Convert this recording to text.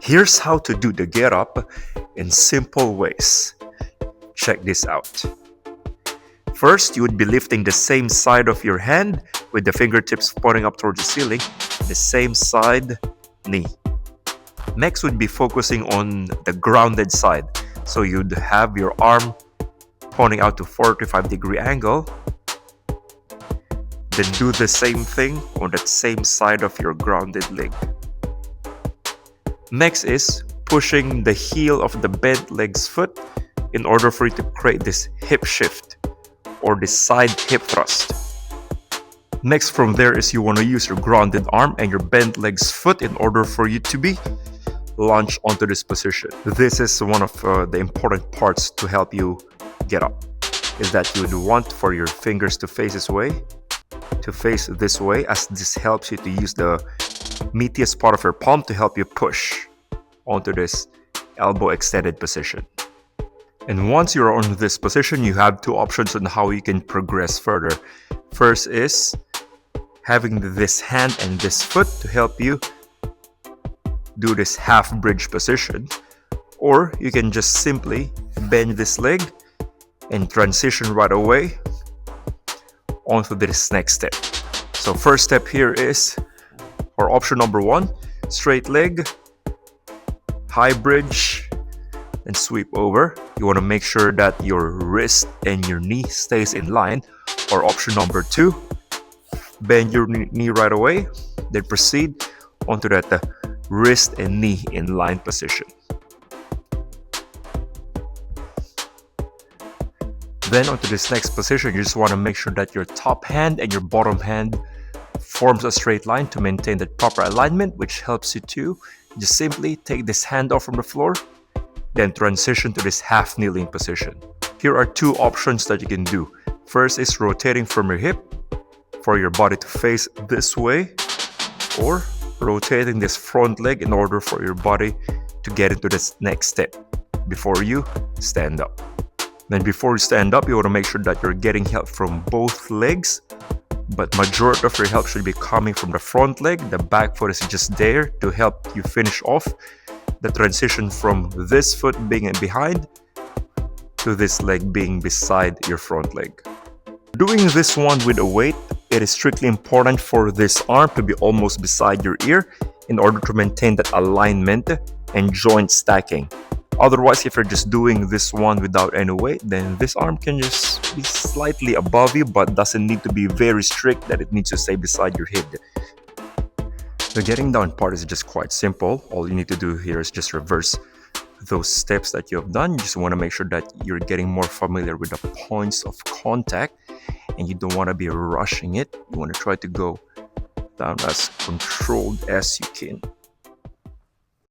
Here's how to do the get up in simple ways. Check this out. First, you would be lifting the same side of your hand with the fingertips pointing up towards the ceiling, the same side knee. Next would be focusing on the grounded side. So you'd have your arm pointing out to 45-degree angle. Then do the same thing on that same side of your grounded leg. Next is pushing the heel of the bent leg's foot in order for you to create this hip shift or this side hip thrust. Next from there is you want to use your grounded arm and your bent leg's foot in order for you to be launched onto this position. This is one of the important parts to help you get up, is that you would want for your fingers to face this way, as this helps you to use the meatiest part of your palm to help you push onto this elbow extended position. And once you're on this position, you have two options on how you can progress further. First is having this hand and this foot to help you do this half bridge position, or you can just simply bend this leg and transition right away onto this next step. So first step here is, or option number one, straight leg, high bridge, and sweep over. You want to make sure that your wrist and your knee stays in line. Or option number two, bend your knee right away, then proceed onto that wrist and knee in line position. Then onto this next position, you just want to make sure that your top hand and your bottom hand forms a straight line to maintain that proper alignment, which helps you to just simply take this hand off from the floor, then transition to this half kneeling position. Here are two options that you can do. First is rotating from your hip for your body to face this way, or rotating this front leg in order for your body to get into this next step before you stand up. Then before you stand up, you want to make sure that you're getting help from both legs, but majority of your help should be coming from the front leg. The back foot is just there to help you finish off the transition from this foot being behind to this leg being beside your front leg. Doing this one with a weight, it is strictly important for this arm to be almost beside your ear in order to maintain that alignment and joint stacking. Otherwise, if you're just doing this one without any weight, then this arm can just be slightly above you, but doesn't need to be very strict that it needs to stay beside your head. The getting down part is just quite simple. All you need to do here is just reverse those steps that you have done. You just want to make sure that you're getting more familiar with the points of contact, and you don't want to be rushing it. You want to try to go down as controlled as you can.